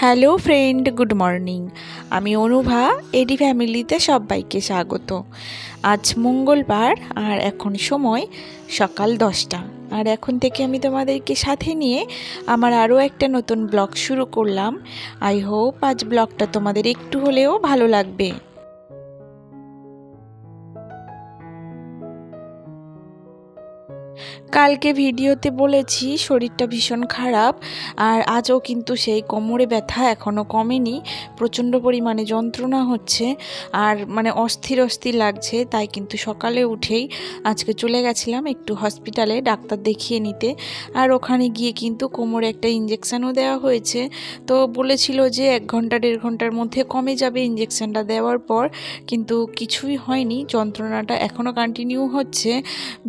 Hello friend, good morning. আমি অনুভা, এডি ফ্যামিলিতে সবাইকে স্বাগত। আজ মঙ্গলবার আর এখন সময় সকাল 10টা। আর এখন থেকে আমি তোমাদেরকে সাথে নিয়ে আমার আরও একটা নতুন ব্লগ শুরু করলাম। আই হোপ আজ ব্লগটা তোমাদের একটু হলেও ভালো লাগবে। কালকে ভিডিওতে বলেছি শরীরটা ভীষণ খারাপ, আর আজও কিন্তু সেই কোমরে ব্যথা এখনও কমেনি। প্রচণ্ড পরিমাণে যন্ত্রণা হচ্ছে আর অস্থির অস্থির লাগছে। তাই কিন্তু সকালে উঠেই আজকে চলে গেছিলাম একটু হসপিটালে ডাক্তার দেখিয়ে নিতে। আর ওখানে গিয়ে কিন্তু কোমরে একটা ইঞ্জেকশানও দেওয়া হয়েছে। তো বলেছিল যে 1 ঘন্টা 1.5 ঘন্টার মধ্যে কমে যাবে ইঞ্জেকশানটা দেওয়ার পর, কিন্তু কিছুই হয়নি। যন্ত্রণাটা এখনও কন্টিনিউ হচ্ছে,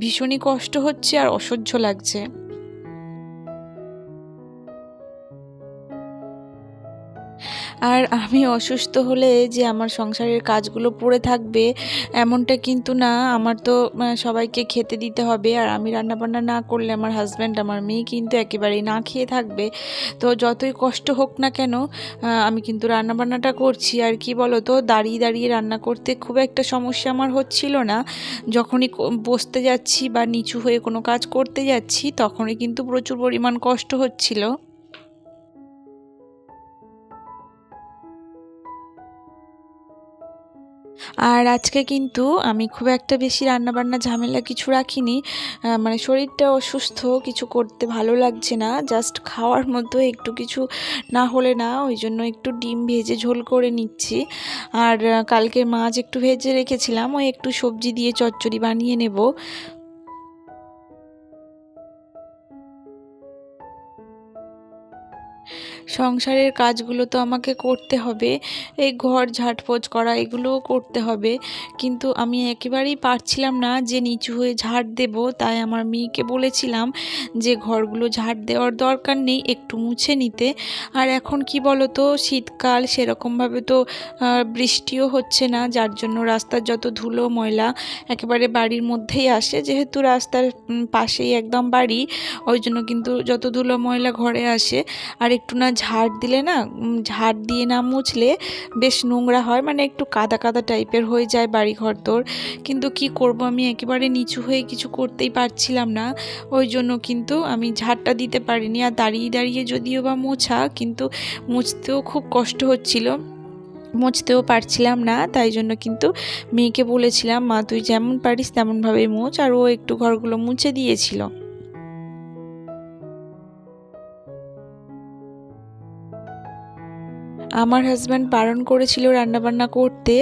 ভীষণই কষ্ট হচ্ছে আর অসহ্য লাগছে। আর আমি অসুস্থ হলে যে আমার সংসারের কাজগুলো পড়ে থাকবে এমনটা কিন্তু না। আমার তো সবাইকে খেতে দিতে হবে, আর আমি রান্নাবান্না না করলে আমার হাজব্যান্ড, আমার মেয়ে কিন্তু একেবারেই না খেয়ে থাকবে। তো যতই কষ্ট হোক না কেন আমি কিন্তু রান্নাবান্নাটা করছি। আর কি বলো তো, দাঁড়িয়ে দাঁড়িয়ে রান্না করতে খুব একটা সমস্যা আমার হচ্ছিল না। যখনই বসতে যাচ্ছি বা নিচু হয়ে কোনো কাজ করতে যাচ্ছি তখনই কিন্তু প্রচুর পরিমাণ কষ্ট হচ্ছিল। আর আজকে কিন্তু আমি খুব একটা বেশি রান্নাবান্না ঝামেলা কিছু রাখিনি। শরীরটা অসুস্থ, কিছু করতে ভালো লাগছে না, জাস্ট খাওয়ার মতো একটু কিছু না হলে না, ওই জন্য একটু ডিম ভেজে ঝোল করে নিচ্ছি। আর কালকে মাছ একটু ভেজে রেখেছিলাম, ওই একটু সবজি দিয়ে চচ্চড়ি বানিয়ে নেব। সংসারের কাজগুলো তো আমাকে করতে হবে, এই ঘর ঝাড়পোছ করা এগুলোও করতে হবে, কিন্তু আমি একেবারেই পারছিলাম না যে নিচু হয়ে ঝাড় দেব। তাই আমার মেয়েকে বলেছিলাম যে ঘরগুলো ঝাড় দেওয়ার দরকার নেই, একটু মুছে নিতে। আর এখন কি বলো তো, শীতকাল, সেরকমভাবে তো বৃষ্টিও হচ্ছে না, যার জন্য রাস্তার যত ধুলো ময়লা একেবারে বাড়ির মধ্যেই আসে। যেহেতু রাস্তার পাশেই একদম বাড়ি, ওই জন্য কিন্তু যত ধুলো ময়লা ঘরে আসে। আর একটু না ঝাড় দিলে না, ঝাড় দিয়ে না মুছলে বেশ নোংরা হয়, একটু কাদা কাদা টাইপের হয়ে যায় বাড়িঘর তোর। কিন্তু কি করব, আমি একেবারে নিচু হয়ে কিছু করতেই পারছিলাম না, ওই জন্য কিন্তু আমি ঝাড়টা দিতে পারিনি। আর দাঁড়িয়ে দাঁড়িয়ে যদিও বা মোছা, কিন্তু মুছতেও খুব কষ্ট হচ্ছিল, মুছতেও পারছিলাম না। তাই জন্য কিন্তু মেয়েকে বলেছিলাম, মা তুই যেমন পারিস তেমনভাবেই মোছ, আর ও একটু ঘরগুলো মুছে দিয়েছিল। আমার হাজব্যান্ড বারণ করেছিল রান্নাবান্না করতে,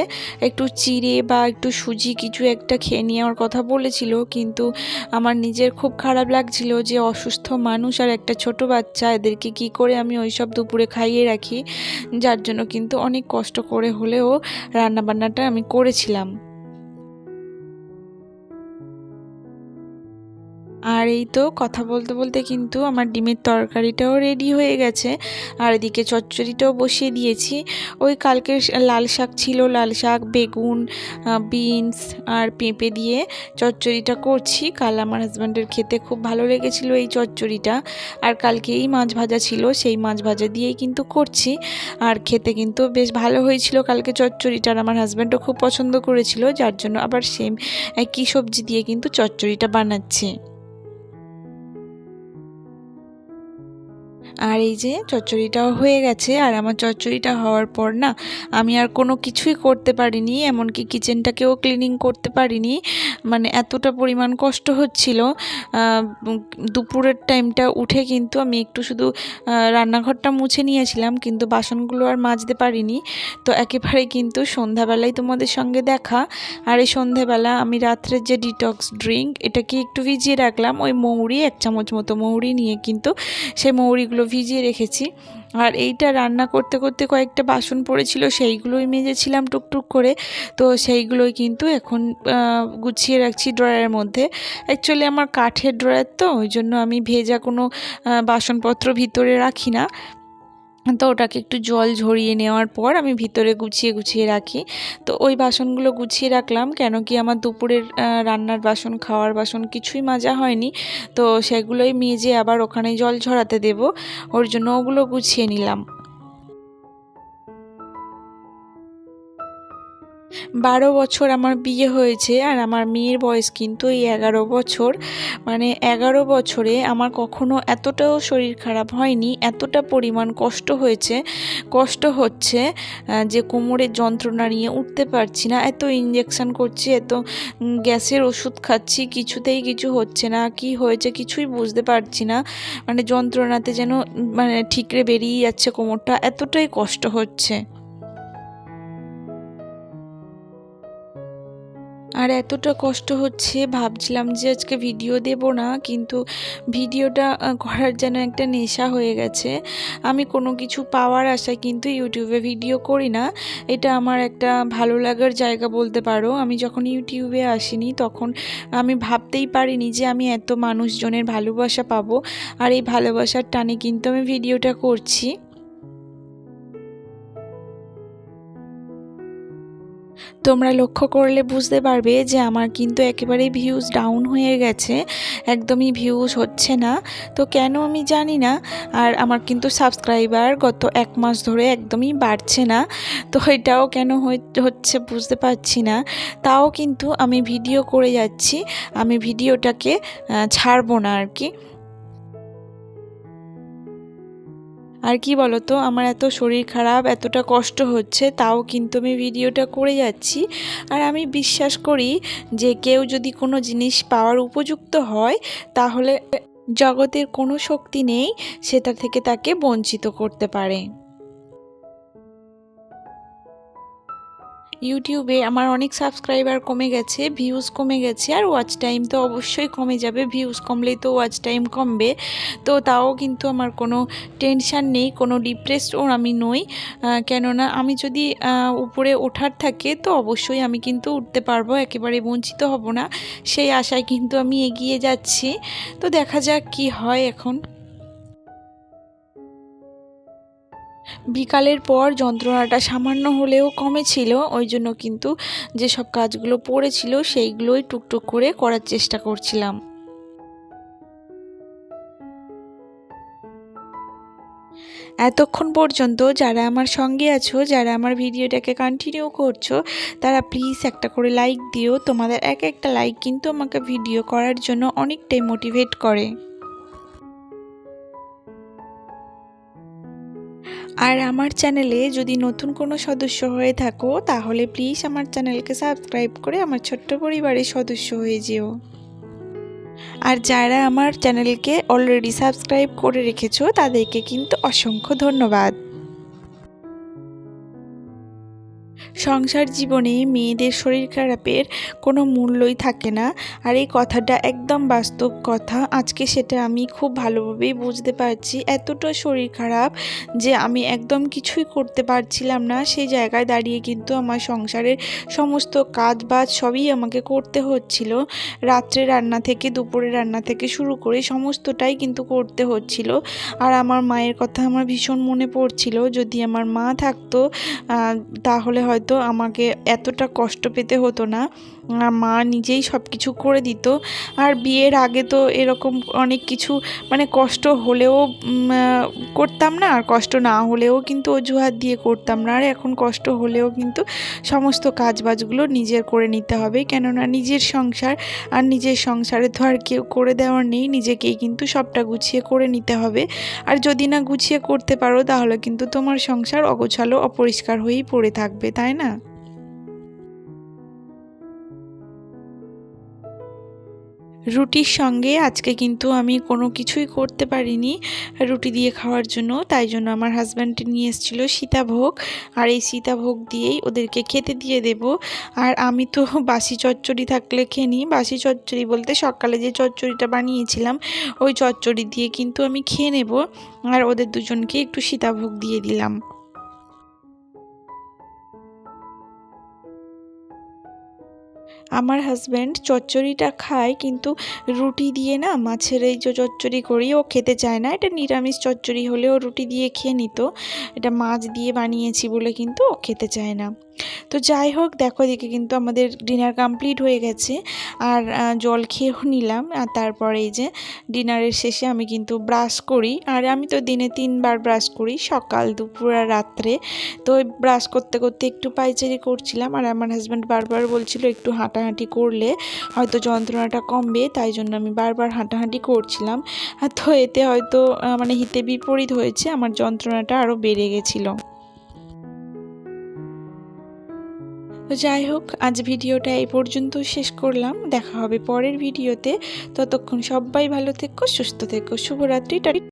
একটু চিড়ে বা একটু সুজি কিছু একটা খেয়ে নেওয়ার কথা বলেছিল, কিন্তু আমার নিজের খুব খারাপ লাগছিল যে অসুস্থ মানুষ আর একটা ছোট বাচ্চা, এদেরকে কি করে আমি ওইসব দুপুরে খাইয়ে রাখি। যার জন্য কিন্তু অনেক কষ্ট করে হলেও রান্নাবান্নাটা আমি করেছিলাম। আর এই তো কথা বলতে বলতে কিন্তু আমার ডিমের তরকারিটাও রেডি হয়ে গেছে, আর এদিকে চচ্চড়িটাও বসিয়ে দিয়েছি। ওই কালকের লাল শাক ছিল, লাল শাক, বেগুন, বিনস আর পেঁপে দিয়ে চচ্চড়িটা করছি। কাল আমার হাজব্যান্ডের খেতে খুব ভালো লেগেছিল এই চচ্চড়িটা, আর কালকে এই মাছ ভাজা ছিল, সেই মাছ ভাজা দিয়েই কিন্তু করছি। আর খেতে কিন্তু বেশ ভালো হয়েছিল কালকে চচ্চড়িটা, আর আমার হাজব্যান্ডও খুব পছন্দ করেছিল, যার জন্য আবার সেম একই সবজি দিয়ে কিন্তু চচ্চড়িটা বানাচ্ছি। আর এই যে চচ্চড়িটাও হয়ে গেছে, আর আমার চচ্চড়িটা হওয়ার পর না আমি আর কোনো কিছুই করতে পারিনি, এমনকি কিচেনটাকেও ক্লিনিং করতে পারিনি। এতটা পরিমাণ কষ্ট হচ্ছিল। দুপুরের টাইমটা উঠে কিন্তু আমি একটু শুধু রান্নাঘরটা মুছে নিয়েছিলাম, কিন্তু বাসনগুলো আর মাজতে পারিনি। তো একেবারে কিন্তু সন্ধ্যাবেলায় তোমাদের সঙ্গে দেখা। আর এই সন্ধ্যাবেলা আমি রাত্রের যে ডিটক্স ড্রিঙ্ক, এটাকে একটু ভিজিয়ে রাখলাম, ওই মৌরি 1 চামচ মতো মৌরি নিয়ে কিন্তু সেই মৌরিগুলো ভিজিয়ে রেখেছি। আর এইটা রান্না করতে করতে কয়েকটা বাসন পড়েছিল, সেইগুলোই মেজেছিলাম টুকটুক করে। তো সেইগুলোই কিন্তু এখন গুছিয়ে রাখছি ড্রয়ারের মধ্যে। অ্যাকচুয়ালি আমার কাঠের ড্রয়ার, তো ওই জন্য আমি ভেজা কোনো বাসনপত্র ভিতরে রাখি না। তো ওটাকে একটু জল ঝরিয়ে নেওয়ার পর আমি ভিতরে গুছিয়ে গুছিয়ে রাখি। তো ওই বাসনগুলো গুছিয়ে রাখলাম, কেন কি আমার দুপুরের রান্নার বাসন, খাওয়ার বাসন কিছুই মাজা হয়নি। তো সেগুলোই মেজে আবার ওখানে জল ঝরাতে দেব, ওর জন্য ওগুলো গুছিয়ে নিলাম। 12 বছর আমার বিয়ে হয়েছে আর আমার মেয়ের বয়স কিন্তু এই 11 বছর। মানে 11 বছরে আমার কখনো এতটাও শরীর খারাপ হয়নি, এতটা পরিমাণ কষ্ট হচ্ছে যে কোমরের যন্ত্রণা নিয়ে উঠতে পারছি না। এত ইঞ্জেকশন করছি, এত গ্যাসের ওষুধ খাচ্ছি, কিছুতেই কিছু হচ্ছে না। কি হয়েছে কিছুই বুঝতে পারছি না। মানে যন্ত্রণাতে যেন মানে ঠিকরে বেরিয়ে যাচ্ছে কোমরটা, এতটাই কষ্ট হচ্ছে। আর এতটা কষ্ট হচ্ছে ভাবছিলাম যে আজকে ভিডিও দেব না, কিন্তু ভিডিওটা করার যেন একটা নেশা হয়ে গেছে। আমি কোনো কিছু পাওয়ার আশায় কিন্তু ইউটিউবে ভিডিও করি না, এটা আমার একটা ভালো লাগার জায়গা বলতে পারো। আমি যখন ইউটিউবে আসিনি তখন আমি ভাবতেই পারিনি যে আমি এত মানুষজনের ভালোবাসা পাবো, আর এই ভালোবাসার টানে কিন্তু আমি ভিডিওটা করছি। তোমরা লক্ষ্য করলে বুঝতে পারবে যে আমার কিন্তু একেবারেই ভিউজ ডাউন হয়ে গেছে, একদমই ভিউজ হচ্ছে না। তো কেন আমি জানি না। আর আমার কিন্তু সাবস্ক্রাইবার গত 1 মাস ধরে একদমই বাড়ছে না। তো এটাও কেন হচ্ছে বুঝতে পারছি না। তাও কিন্তু আমি ভিডিও করে যাচ্ছি, আমি ভিডিওটাকে ছাড়বো না আর কি। আর কি বলো তো, আমার এত শরীর খারাপ, এতটা কষ্ট হচ্ছে, তাও কিন্তু আমি ভিডিওটা করে যাচ্ছি। আর আমি বিশ্বাস করি যে কেউ যদি কোনো জিনিস পাওয়ার উপযুক্ত হয়, তাহলে জগতের কোনো শক্তি নেই সেটা থেকে তাকে বঞ্চিত করতে পারে। ইউটিউবে আমার অনেক সাবস্ক্রাইবার কমে গেছে, ভিউজ কমে গেছে, আর ওয়াচ টাইম তো অবশ্যই কমে যাবে। ভিউজ কমলেই তো ওয়াচ টাইম কমবে। তো তাও কিন্তু আমার কোনো টেনশান নেই, কোনো ডিপ্রেসডও আমি নই। কেননা আমি যদি উপরে ওঠার থাকে তো অবশ্যই আমি কিন্তু উঠতে পারবো, একেবারে বঞ্চিত হব না, সেই আশায় কিন্তু আমি এগিয়ে যাচ্ছি। তো দেখা যাক কি হয় এখন। বিকালের পর যন্ত্রণাটা সামান্য হলেও কমেছিল, ওই জন্য কিন্তু যেসব কাজগুলো পড়েছিল সেইগুলোই টুকটুক করে করার চেষ্টা করছিলাম। এতক্ষণ পর্যন্ত যারা আমার সঙ্গে আছো, যারা আমার ভিডিওটাকে কন্টিনিউ করছো, তারা প্লিজ একটা করে লাইক দিও। তোমাদের এক একটা লাইক কিন্তু আমাকে ভিডিও করার জন্য অনেকটাই মোটিভেট করে। আর আমার চ্যানেলে যদি নতুন কোনো সদস্য হয়ে থাকো, তাহলে প্লিজ আমার চ্যানেলকে সাবস্ক্রাইব করে আমার ছোট্ট পরিবারের সদস্য হয়ে যেও। আর যারা আমার চ্যানেলকে অলরেডি সাবস্ক্রাইব করে রেখেছো, তাদেরকে কিন্তু অসংখ্য ধন্যবাদ। সংসার জীবনে মেয়েদের শরীর খারাপের কোনো মূল্যই থাকে না, আর এই কথাটা একদম বাস্তব কথা। আজকে সেটা আমি খুব ভালোভাবেই বুঝতে পারছি। এতটা শরীর খারাপ যে আমি একদম কিছুই করতে পারছিলাম না, সেই জায়গায় দাঁড়িয়ে কিন্তু আমার সংসারের সমস্ত কাজ বাজ সবই আমাকে করতে হচ্ছিল। রাত্রে রান্না থেকে দুপুরে রান্না থেকে শুরু করে সমস্তটাই কিন্তু করতে হচ্ছিল। আর আমার মায়ের কথা আমার ভীষণ মনে পড়ছিল। যদি আমার মা থাকতো তাহলে হয়তো আমাকে এতটা কষ্ট পেতে হতো না। মা নিজেই সব কিছু করে দিত। আর বিয়ের আগে তো এরকম অনেক কিছু মানে কষ্ট হলেও করতাম না, আর কষ্ট না হলেও কিন্তু অজুহাত দিয়ে করতাম না। আর এখন কষ্ট হলেও কিন্তু সমস্ত কাজবাজগুলো নিজের করে নিতে হবে, কেননা নিজের সংসার, আর নিজের সংসারে তো আর কেউ করে দেওয়ার নেই, নিজেকেই কিন্তু সবটা গুছিয়ে করে নিতে হবে। আর যদি না গুছিয়ে করতে পারো, তাহলে কিন্তু তোমার সংসার অগোছালো অপরিষ্কার হয়েই পড়ে থাকবে, তাই না? রুটির সঙ্গে আজকে কিন্তু আমি কোনো কিছুই করতে পারিনি রুটি দিয়ে খাওয়ার জন্য, তাই জন্য আমার হাজব্যান্ড নিয়ে এসেছিলো সীতাভোগ, আর এই সীতাভোগ দিয়েই ওদেরকে খেতে দিয়ে দেব। আর আমি তো বাসি চচ্চড়ি থাকলে খেয়ে নিই, বাসি চচ্চড়ি বলতে সকালে যে চচ্চড়িটা বানিয়েছিলাম ওই চচ্চড়ি দিয়ে কিন্তু আমি খেয়ে নেব। আর ওদের দুজনকে একটু সীতাভোগ দিয়ে দিলাম। আমার হাজব্যান্ড চচ্চড়িটা খায়, কিন্তু রুটি দিয়ে না, মাছের এই যে চচ্চড়ি করি ও খেতে চায় না। এটা নিরামিষ চচ্চড়ি হলেও রুটি দিয়ে খেয়ে নিত, এটা মাছ দিয়ে বানিয়েছি বলে কিন্তু ও খেতে চায় না। তো যাই হোক, দেখো এদিকে কিন্তু আমাদের ডিনার কমপ্লিট হয়ে গেছে আর জল খেয়েও নিলাম। আর তারপরে এই যে ডিনারের শেষে আমি কিন্তু ব্রাশ করি, আর আমি তো দিনে 3বার ব্রাশ করি, সকাল, দুপুর আর রাত্রে। তো ব্রাশ করতে করতে একটু পায়চারি করছিলাম, আর আমার হাজব্যান্ড বারবার বলছিল একটু হাঁটাহাঁটি করলে হয়তো যন্ত্রণাটা কমবে, তাই জন্য আমি বারবার হাঁটাহাঁটি করছিলাম। আর তো এতে হয়তো মানে হিতে বিপরীত হয়েছে, আমার যন্ত্রণাটা আরও বেড়ে গেছিলো। তো যাই হোক, আজ ভিডিওটা এই পর্যন্ত শেষ করলাম। দেখা হবে পরের ভিডিওতে। ততক্ষণ সবাই ভালো থেকো, সুস্থ থেকো। শুভরাত্রি।